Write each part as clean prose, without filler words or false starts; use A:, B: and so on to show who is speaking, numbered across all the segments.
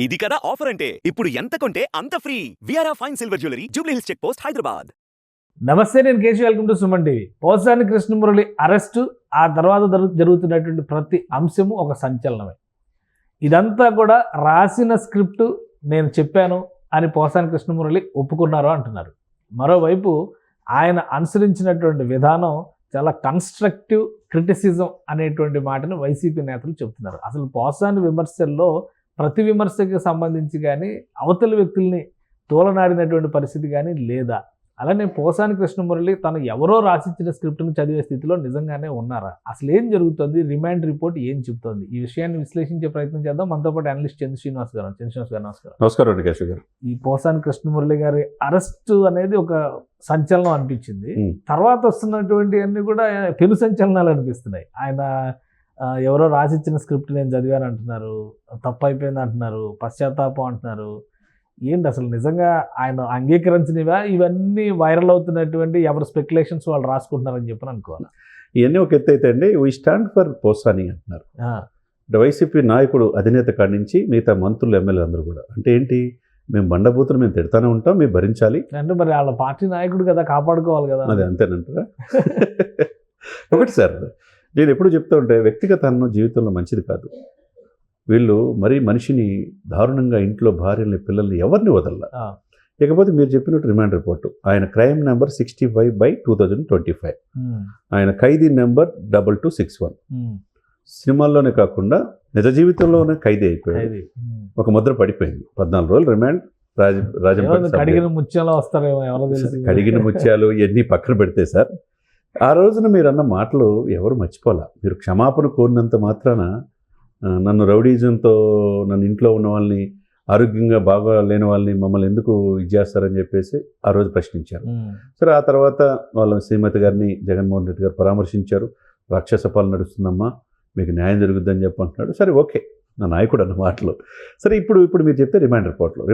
A: ఇది కదా ఆఫర్ అంటే ఇప్పుడు ఎంత కొంటే అంత ఫ్రీ. విఆర్ఆ fine silver jewellery Jubilee Hills check post Hyderabad.
B: నమస్తే, నేను Keshav. Welcome to Suman TV. Posani Krishnamurali arrest, ఆ తర్వాత జరుగుతున్నటువంటి ప్రతి అంశము ఒక సంచలనమే. ఇదంతా కూడా రాసిన స్క్రిప్ట్ నేను చెప్పాను అని పోసాని కృష్ణమురళి ఒప్పుకున్నారు అంటున్నారు. మరోవైపు ఆయన అనుసరించినటువంటి విధానం చాలా కన్స్ట్రక్టివ్ క్రిటిసిజం అనేటువంటి మాటను వైసీపీ నేతలు చెబుతున్నారు. అసలు పోసాని విమర్శల్లో ప్రతి విమర్శకి సంబంధించి కానీ అవతలి వ్యక్తుల్ని తోలనాడినటువంటి పరిస్థితి కానీ లేదా? అలానే పోసాని కృష్ణమురళి తను ఎవరో రాసిచ్చిన స్క్రిప్ట్ని చదివే స్థితిలో నిజంగానే ఉన్నారా? అసలు ఏం జరుగుతుంది? రిమాండ్ రిపోర్ట్ ఏం చెబుతోంది? ఈ విషయాన్ని విశ్లేషించే ప్రయత్నం చేద్దాం. మనతో పాటు అనలిస్ట్ చంద్ర శ్రీనివాస్ గారు. నమస్కారం.
C: నమస్కారం అండి కేశవ్ గారు.
B: ఈ పోసాని కృష్ణమురళి గారి అరెస్టు అనేది ఒక సంచలనం అనిపించింది. తర్వాత వస్తున్నటువంటి అన్ని కూడా పెను సంచలనాలు అనిపిస్తున్నాయి. ఆయన ఎవరో రాసిచ్చిన స్క్రిప్ట్ నేను చదివాను అంటున్నారు, తప్పు అయిపోయింది అంటున్నారు, పశ్చాత్తాపం అంటున్నారు. ఏంటి అసలు నిజంగా ఆయన అంగీకరించినవా? ఇవన్నీ వైరల్ అవుతున్నటువంటి ఎవరు స్పెక్యులేషన్స్ వాళ్ళు రాసుకుంటున్నారని చెప్పని అనుకోవాలి.
C: ఇవన్నీ ఒక ఎత్తు అయితే అండి, వీ స్టాండ్ ఫర్ పోసాని అంటున్నారు. వైసీపీ నాయకుడు అధినేత కాడి నుంచి మిగతా మంత్రులు, ఎమ్మెల్యేలు అందరూ కూడా అంటే ఏంటి, మేము బండబూతులు మేము తిడతానే ఉంటాం, మేము భరించాలి
B: అంటే మరి వాళ్ళ పార్టీ నాయకుడు కదా, కాపాడుకోవాలి కదా.
C: అది అంతేనంటారా? ఒకటి సార్, నేను ఎప్పుడు చెప్తూ ఉంటే వ్యక్తిగత అన్నం జీవితంలో మంచిది కాదు. వీళ్ళు మరీ మనిషిని దారుణంగా ఇంట్లో భార్యల్ని, పిల్లల్ని ఎవరిని వదల. ఇకపోతే మీరు చెప్పినట్టు రిమాండ్ రిపోర్టు, ఆయన క్రైమ్ నెంబర్ 65/2025, ఆయన ఖైదీ నెంబర్ 2261. సినిమాల్లోనే కాకుండా నిజ జీవితంలోనే ఖైదీ అయిపోయాడు. ఒక ముద్ర పడిపోయింది. 14 రోజులు రిమాండ్.
B: కడిగిన ముత్యాలు వస్తారేమో, ఎవరో తెలుసు.
C: కడిగిన ముత్యాలు ఇవన్నీ పక్కన పెడితే సార్, ఆ రోజున మీరు అన్న మాటలు ఎవరు మర్చిపోలే. మీరు క్షమాపణ కోరినంత మాత్రాన నన్ను రౌడీజంతో, నన్ను ఇంట్లో ఉన్న వాళ్ళని, ఆరోగ్యంగా బాగా లేని వాళ్ళని మమ్మల్ని ఎందుకు ఇది చేస్తారని చెప్పేసి ఆ రోజు ప్రశ్నించారు. సరే, ఆ తర్వాత వాళ్ళ శ్రీమతి గారిని జగన్మోహన్ రెడ్డి గారు పరామర్శించారు. రాక్షస పాలన నడుస్తుందమ్మా, మీకు న్యాయం జరుగుద్దని చెప్పి అంటున్నాడు. సరే, ఓకే, నా నాయకుడు అన్న మాటలు. సరే, ఇప్పుడు మీరు చెప్తే రిమాండ్ రిపోర్ట్లో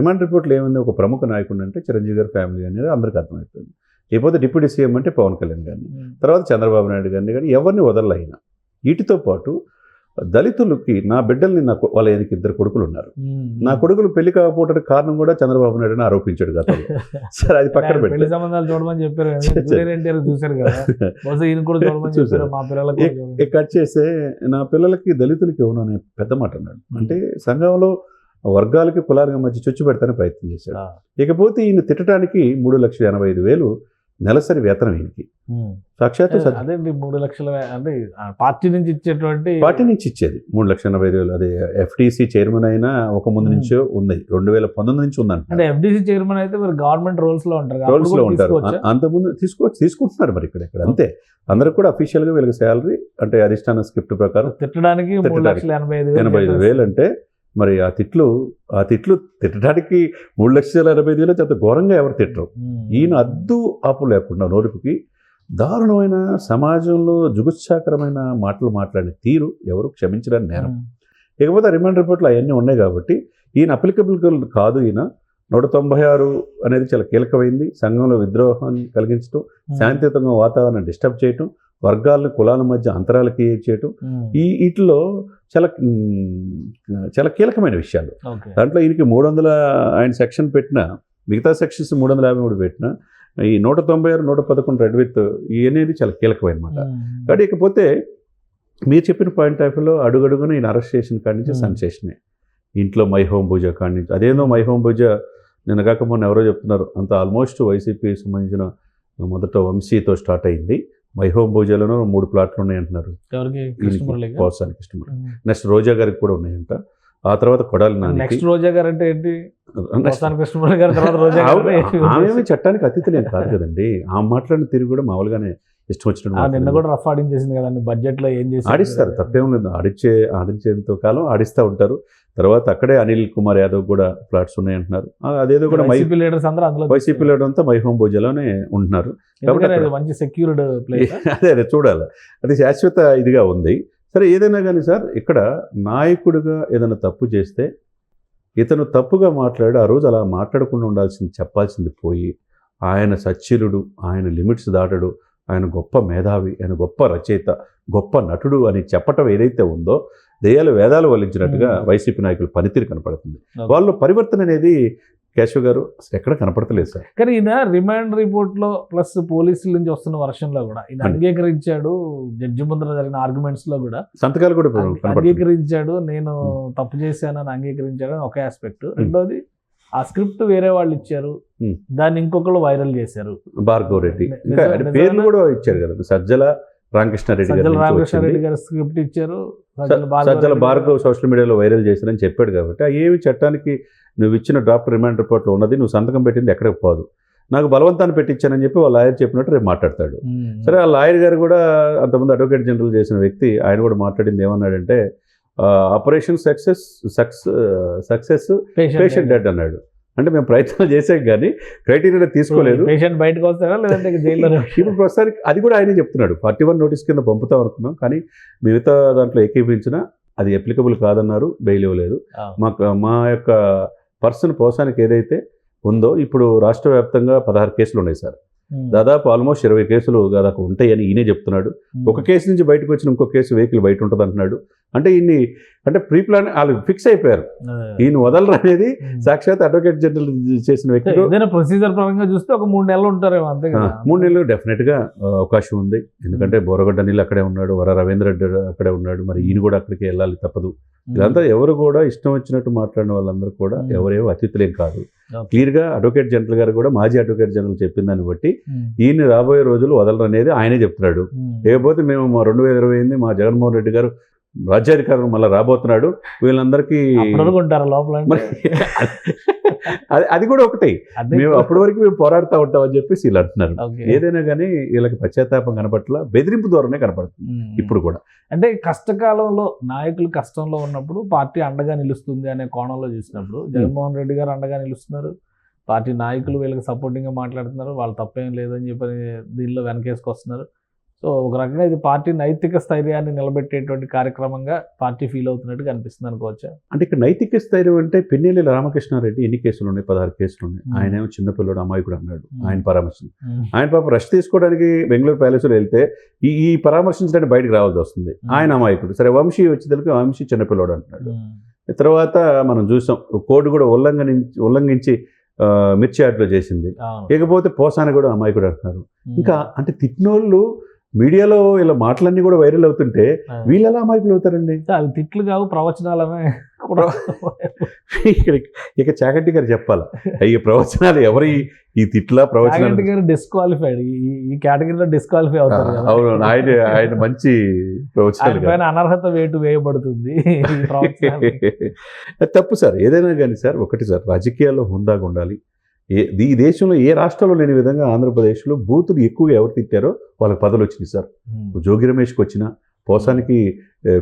C: ఏముంది? ఒక ప్రముఖ నాయకుడు అంటే చిరంజీవి గారి ఫ్యామిలీ అనేది అందరికీ అర్థమైపోయింది. లేకపోతే డిప్యూటీ సీఎం అంటే పవన్ కళ్యాణ్ గారిని, తర్వాత చంద్రబాబు నాయుడు గారిని కానీ ఎవరిని వదలైనా. వీటితో పాటు దళితులకి, నా బిడ్డల్ని, నాకు వాళ్ళ 2 కొడుకులు ఉన్నారు, నా కొడుకులు పెళ్లి కాకపోవడానికి కారణం కూడా చంద్రబాబు నాయుడు అని ఆరోపించాడు గతంలో. సరే, అది పక్కన పెట్టి
B: సంబంధాలు చూడమని చెప్పారు చూసారు కదా,
C: కట్ చేస్తే నా పిల్లలకి దళితులకి ఇవ్వను అనే పెద్ద మాట అన్నాడు. అంటే సంఘంలో వర్గాలకి, కులాలకి మధ్య చొచ్చు పెడతానే ప్రయత్నం చేశాడు. ఇకపోతే ఈయన తిట్టడానికి 3,85,000 నెలసరి వేతనం ఈయనకి. సాక్షాత్తు
B: అదే 3 లక్షల అంటే పార్టీ నుంచి ఇచ్చేటువంటి,
C: పార్టీ నుంచి ఇచ్చేది 3,85,000. అదే ఎఫ్టీసీ చైర్మన్ అయినా ఒక ముందు నుంచో ఉంది, 2019 నుంచి ఉందంట.
B: అంటే ఎఫ్టీసీ చైర్మన్ అయితే మరి గవర్నమెంట్ రోల్స్ లో ఉంటారు.
C: అంతకుముందు తీసుకుంటున్నారు మరి ఇక్కడ అంతే. అందరికి కూడా అఫీషియల్గా వీళ్ళకి శాలరీ అంటే అధిష్టాన స్క్రిప్ట్ ప్రకారం
B: తిట్టడానికి
C: 3,85,000 అంటే మరి ఆ తిట్లు తిట్టడానికి 3,85,000 అంత ఘోరంగా ఎవరు తిట్టరు. ఈయన అద్దు ఆపు లేకుండా నోరుపుకి దారుణమైన, సమాజంలో జుగుత్సాకరమైన మాటలు మాట్లాడిన తీరు ఎవరు క్షమించడానికి నేరం. ఇకపోతే రిమాండ్ రిపోర్ట్లో అవన్నీ ఉన్నాయి కాబట్టి ఈయన అప్లికబుల్ కాదు. ఈయన 196 అనేది చాలా కీలకమైంది. సంఘంలో విద్రోహాన్ని కలిగించడం, శాంతియుతంగా వాతావరణం డిస్టర్బ్ చేయటం, వర్గాలను, కులాల మధ్య అంతరాలు క్రియేట్ చేయటం, వీటిలో చాలా కీలకమైన విషయాలు. దాంట్లో ఈయనకి 300 ఆయన సెక్షన్ పెట్టిన, మిగతా సెక్షన్స్ 353 పెట్టిన, ఈ 196, 111 రెడ్ విత్ అనేది చాలా కీలకమైన మాట. కాబట్టి ఇకపోతే మీరు చెప్పిన పాయింట్ ఆఫ్ వ్యూలో అడుగడుగున ఈయన అరెస్ట్ చేసిన కాడి నుంచి సెన్సేషనే. ఇంట్లో మై హోమ్ పూజ కాడి నుంచి, అదేందో మై హోమ్ పూజ నిన్న కాక మొన్న ఎవరో చెప్తున్నారు, అంత ఆల్మోస్ట్ వైసీపీ సంబంధించిన మొదట వంశీతో స్టార్ట్ అయింది. మై హోమ్ పూజలోనూ 3 ప్లాట్లు ఉన్నాయంటున్నారు పోసానికి కృష్ణమురళి. నెక్స్ట్ రోజా గారికి కూడా ఉన్నాయంట. ఆ తర్వాత కొడాలి నాని.
B: నెక్స్ట్ రోజా గారు అంటే ఏంటి?
C: ఆమె చట్టానికి అతిథులేం కాదు కదండి. ఆ మాట్లాడిన తిరిగి కూడా మామూలుగానే ఇష్టం వచ్చినట్టు.
B: నిన్న కూడా రఫ్ ఆడించేసింది కదండి. బడ్జెట్ లో ఏం చేసి
C: ఆడిస్తారు, తప్పేం లేదు. ఆడించేంత కాలం ఆడిస్తూ ఉంటారు. తర్వాత అక్కడే అనిల్ కుమార్ యాదవ్ కూడా ఫ్లాట్స్ ఉన్నాయంటున్నారు. అదేదో కూడా
B: వైసీపీ లీడర్స్ అందరూ అందులో,
C: వైసీపీ లీడర్ అంతా మై హోమ్ భోజలోనే ఉంటున్నారు.
B: కాబట్టి మంచి సెక్యూర్డ్ ప్లేస్.
C: అదే చూడాలి, అది శాశ్వత ఇదిగా ఉంది. సరే, ఏదైనా కానీ సార్, ఇక్కడ నాయకుడిగా ఏదైనా తప్పు చేస్తే ఇతను తప్పుగా మాట్లాడి ఆ రోజు అలా మాట్లాడకుండా ఉండాల్సింది, చెప్పాల్సింది పోయి, ఆయన సచ్చీలుడు, ఆయన లిమిట్స్ దాటడు, ఆయన గొప్ప మేధావి, ఆయన గొప్ప రచయిత, గొప్ప నటుడు అని చెప్పటం ఏదైతే ఉందో దెయ్యాలు వేదాలు వల్లించినట్టుగా వైసీపీ నాయకుల పనితీరు కనపడుతుంది. వాళ్ళు పరివర్తన అనేది కేశవ్ గారు అసలు ఎక్కడ కనపడతలేదు సార్.
B: కానీ ఈయన రిమాండ్ రిపోర్ట్లో ప్లస్ పోలీసుల నుంచి వస్తున్న వర్షంలో కూడా ఈయన అంగీకరించాడు. జడ్జి ముందర జరిగిన ఆర్గ్యుమెంట్స్ లో కూడా
C: సంతకాలు కూడా
B: అంగీకరించాడు, నేను తప్పు చేశానని అంగీకరించాడు ఒక ఆస్పెక్ట్. రెండోది ఆ స్క్రిప్ట్ వేరే వాళ్ళు ఇచ్చారు, దాన్ని ఇంకొకళ్ళు వైరల్ చేశారు.
C: భార్గవ్ రెడ్డి ఇంకా పేర్లు కూడా ఇచ్చారు కదా, సజ్జల రామకృష్ణారెడ్డి
B: గారు స్క్రిప్ట్ ఇచ్చారు,
C: సజ్జల భార్గవ్ సోషల్ మీడియాలో వైరల్ చేశారని చెప్పాడు. కాబట్టి ఆ ఏమి చట్టానికి నువ్వు ఇచ్చిన డ్రాఫ్ట్ రిమాండ్ రిపోర్ట్లో ఉన్నది, నువ్వు సంతకం పెట్టింది ఎక్కడికి పోదు, నాకు బలవంతాన్ని పెట్టించానని చెప్పి వాళ్ళ లాయర్ చెప్పినట్టు రేపు మాట్లాడతాడు. సరే, ఆ లాయర్ గారు కూడా అంతకుముందు అడ్వకేట్ జనరల్ చేసిన వ్యక్తి, ఆయన కూడా మాట్లాడింది ఏమన్నాడంటే ఆపరేషన్ సక్సెస్ పేషెంట్ డెడ్ అన్నాడు. అంటే మేము ప్రయత్నాలు చేసాం కానీ క్రైటీరియా తీసుకోలేదు,
B: పేషెంట్ బయటకు వస్తారా లేదంటే జైల్లో.
C: ఇప్పుడు ప్రస్తుతానికి అది కూడా ఆయనే చెప్తున్నాడు, 41 నోటీస్ కింద పంపుతాం అనుకున్నాం కానీ మిగతా దాంట్లో ఏకీపించినా అది అప్లికబుల్ కాదన్నారు, బెయిల్ ఇవ్వలేదు. మా యొక్క పర్సన్ పోసానికి ఏదైతే ఉందో ఇప్పుడు రాష్ట్ర వ్యాప్తంగా 16 కేసులు ఉన్నాయి సార్. దాదాపు ఆల్మోస్ట్ 20 కేసులు దాదాపు ఉంటాయని ఈయనే చెప్తున్నాడు. ఒక కేసు నుంచి బయటకు వచ్చిన ఇంకో కేసు వెహికల్ బయట ఉంటుంది అంటున్నాడు. అంటే ఈయన్ని అంటే ప్రీ ప్లాన్ వాళ్ళు ఫిక్స్ అయిపోయారు, ఈయన వదలరు అనేది సాక్షాత్ అడ్వకేట్ జనరల్ చేసిన వ్యక్తి.
B: ప్రొసీజర్ పరంగా చూస్తే ఒక 3 నెలలు ఉంటారేమో, అంతే కదా.
C: 3 నెలలు డెఫినెట్గా అవకాశం ఉంది. ఎందుకంటే బోరగడ్డ నీళ్ళు అక్కడే ఉన్నాడు, వర రవీంద్ర రెడ్డి అక్కడే ఉన్నాడు, మరి ఈయన కూడా అక్కడికి వెళ్ళాలి తప్పదు. ఇదంతా ఎవరు కూడా ఇష్టం వచ్చినట్టు మాట్లాడిన వాళ్ళందరూ కూడా ఎవరేమో అతిథులేం కాదు. క్లియర్గా అడ్వకేట్ జనరల్ గారు కూడా, మాజీ అడ్వకేట్ జనరల్ చెప్పిన దాన్ని బట్టి ఈయన రాబోయే రోజులు వదలరు అనేది ఆయనే చెప్తున్నాడు. లేకపోతే మేము మా 2028 మా జగన్మోహన్ రెడ్డి గారు రాజ్యాధికారం మళ్ళీ రాబోతున్నాడు, వీళ్ళందరికీ
B: లోపల
C: అది కూడా ఒకటి, మేము అప్పటి వరకు మేము పోరాడుతూ ఉంటామని చెప్పేసి వీళ్ళు అంటున్నారు. ఏదైనా కానీ వీళ్ళకి పశ్చాత్తాపం కనపట్ల, బెదిరింపు ద్వారానే కనపడుతుంది ఇప్పుడు కూడా.
B: అంటే కష్టకాలంలో నాయకులు కష్టంలో ఉన్నప్పుడు పార్టీ అండగా నిలుస్తుంది అనే కోణంలో చూసినప్పుడు జగన్మోహన్ రెడ్డి గారు అండగా నిలుస్తున్నారు, పార్టీ నాయకులు వీళ్ళకి సపోర్టింగ్గా మాట్లాడుతున్నారు, వాళ్ళు తప్పేం లేదని చెప్పి దీనిలో వెనకేసుకొస్తున్నారు. సో ఒక రకంగా ఇది పార్టీ నైతిక స్థైర్యాన్ని నిలబెట్టేటువంటి కార్యక్రమంగా పార్టీ ఫీల్ అవుతున్నట్టుగా అనిపిస్తుంది అనుకోవచ్చా?
C: అంటే ఇక్కడ నైతిక స్థైర్యం అంటే పెన్నెల్లి రామకృష్ణారెడ్డి ఎన్ని కేసులు ఉన్నాయి? 16 కేసులు ఉన్నాయి. ఆయన ఏమో చిన్నపిల్లడు అమాయకుడు అన్నాడు, ఆయన పరామర్శించి ఆయన పాప రష్ తీసుకోవడానికి బెంగళూరు ప్యాలెస్లో వెళ్తే ఈ పరామర్శించడానికి బయటకు రావాల్సి వస్తుంది. ఆయన అమాయకుడు. సరే, వంశీ వచ్చేసరికి వంశీ చిన్నపిల్లడు అంటున్నాడు. తర్వాత మనం చూసాం కోడ్ కూడా ఉల్లంఘించి మిర్చి యాడ్లో చేసింది. ఇకపోతే పోసాని కూడా అమాయకుడు అంటున్నారు. ఇంకా అంటే తిట్టినోళ్ళు మీడియాలో ఇలా మాటలన్నీ కూడా వైరల్ అవుతుంటే వీళ్ళు ఎలా అమాయకులు అవుతారండి?
B: అది తిట్లు కావు, ప్రవచనాలమే.
C: ఇక చాగంటి గారు చెప్పాలా ఈ ప్రవచనాలు ఎవరు? ఈ తిట్ల ప్రవచనాలు
B: గారు డిస్క్వాలిఫైడ్, ఈ కేటగిరీలో డిస్క్వాలిఫై అవుతారు.
C: అవును, ఆయన మంచి ప్రవచనాలు,
B: అనర్హత వేటు వేయబడుతుంది.
C: తప్పు సార్, ఏదైనా కానీ సార్ ఒకటి సార్, రాజకీయాల్లో హుందాగా ఉండాలి. ఈ దేశంలో ఏ రాష్ట్రంలో లేని విధంగా ఆంధ్రప్రదేశ్లో బూతులు ఎక్కువగా ఎవరు తిట్టారో వాళ్ళకి పదవులు వచ్చినాయి సార్. జోగి రమేష్కి వచ్చిన, పోసానికి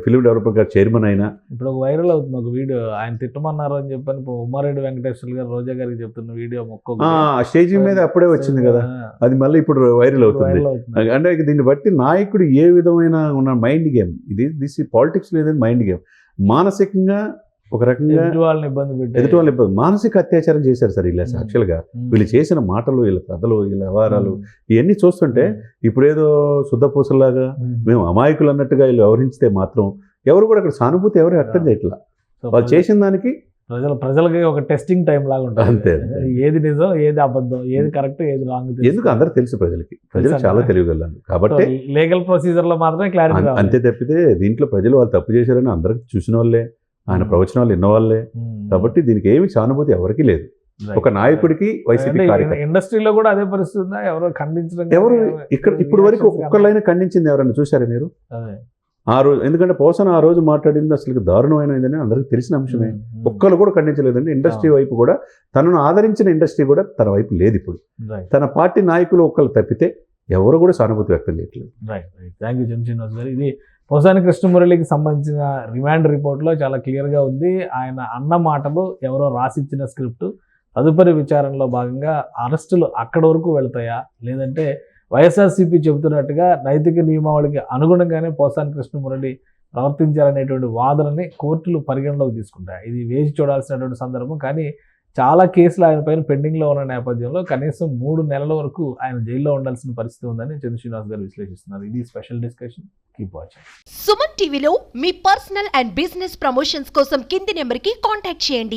C: ఫిలిం డెవలపర్ గారు చైర్మన్ అయినా.
B: ఇప్పుడు ఒక వైరల్ అవుతుంది ఒక వీడియో, ఆయన తిట్టమన్నారు అని చెప్పని ఉమ్మారెడ్డి వెంకటేశ్వర గారు రోజా గారికి చెప్తున్న వీడియో
C: స్టేజ్ మీద అప్పుడే వచ్చింది కదా, అది మళ్ళీ ఇప్పుడు వైరల్ అవుతుంది. అంటే దీన్ని బట్టి నాయకుడు ఏ విధమైన ఉన్న మైండ్ గేమ్ దిస్ పాలిటిక్స్ లేదని మైండ్ గేమ్. మానసికంగా ఒక రకంగా ఎదుటి వాళ్ళని ఇబ్బంది, మానసిక అత్యాచారం చేశారు సార్ వీళ్ళు. యాక్చువల్గా వీళ్ళు చేసిన మాటలు, వీళ్ళ కథలు, వీళ్ళ వ్యవహారాలు ఇవన్నీ చూస్తుంటే ఇప్పుడేదో శుద్ధపూసలాగా మేము అమాయకులు అన్నట్టుగా వీళ్ళు వ్యవహరిస్తే మాత్రం ఎవరు కూడా అక్కడ సానుభూతి ఎవరు వ్యక్తం చేయట్లా. వాళ్ళు చేసిన దానికి
B: ప్రజలకి ఒక టెస్టింగ్ టైం లాగా ఉంటుంది.
C: అంతే,
B: ఏది నిజం, ఏది అబద్ధం, ఏది కరెక్ట్, ఏది రాంగ్.
C: ఎందుకు అందరూ తెలుసు ప్రజలు చాలా తెలియగలరు కాబట్టి
B: లీగల్ ప్రొసీజర్ లో మాత్రమే క్లారిటీ
C: అంతే తప్పితే దీంట్లో ప్రజలు వాళ్ళు తప్పు చేశారని అందరికి చూసిన వాళ్ళే, ఆయన ప్రవచనాలు విన్నవాళ్ళే. కాబట్టి దీనికి ఏమి సానుభూతి ఎవరికి లేదు. ఒక నాయకుడికి వైసీపీ
B: ఇండస్ట్రీలో కూడా అదే పరిస్థితి ఉందా? ఎవరు ఖండించడం,
C: ఎవరు ఇక్కడ ఇప్పుడు వరకు ఒక్కళ్ళైనా ఖండించింది ఎవరైనా చూసారా మీరు? ఆ రోజు ఎందుకంటే పోసన ఆ రోజు మాట్లాడింది అసలు దారుణమైనదని అందరికీ తెలిసిన అంశమే. ఒక్కరు కూడా ఖండించలేదండి. ఇండస్ట్రీ వైపు కూడా తనను ఆదరించిన ఇండస్ట్రీ కూడా తన వైపు లేదు. ఇప్పుడు తన పార్టీ నాయకులు ఒక్కరు తప్పితే ఎవరు కూడా సానుభూతి వ్యక్తం చేయట్లేదు.
B: థ్యాంక్ యూ శ్రీనివాస్ గారు. ఇది పోసాని కృష్ణమురళికి సంబంధించిన రిమాండ్ రిపోర్ట్లో చాలా క్లియర్గా ఉంది. ఆయన అన్న మాటలు ఎవరో రాసిచ్చిన స్క్రిప్ట్, తదుపరి విచారణలో భాగంగా అరెస్టులు అక్కడి వరకు వెళ్తాయా, లేదంటే వైఎస్ఆర్సీపీ చెబుతున్నట్టుగా నైతిక నియమావళికి అనుగుణంగానే పోసాని కృష్ణమురళి ప్రవర్తించాలనేటువంటి వాదనని కోర్టులు పరిగణలోకి తీసుకుంటాయి. ఇది వేచి చూడాల్సినటువంటి సందర్భం. కానీ చాలా కేసులు ఆయన పైన పెండింగ్లో ఉన్న నేపథ్యంలో కనీసం 3 నెలల వరకు ఆయన జైల్లో ఉండాల్సిన పరిస్థితి ఉందని చంద్ర శ్రీనివాస్ గారు విశ్లేషిస్తున్నారు. ఇది special discussion. Keep watching.
D: Suman టీవీలో మీ పర్సనల్ అండ్ బిజినెస్ ప్రమోషన్స్ కోసం కింది నెంబర్కి కాంటాక్ట్ చేయండి.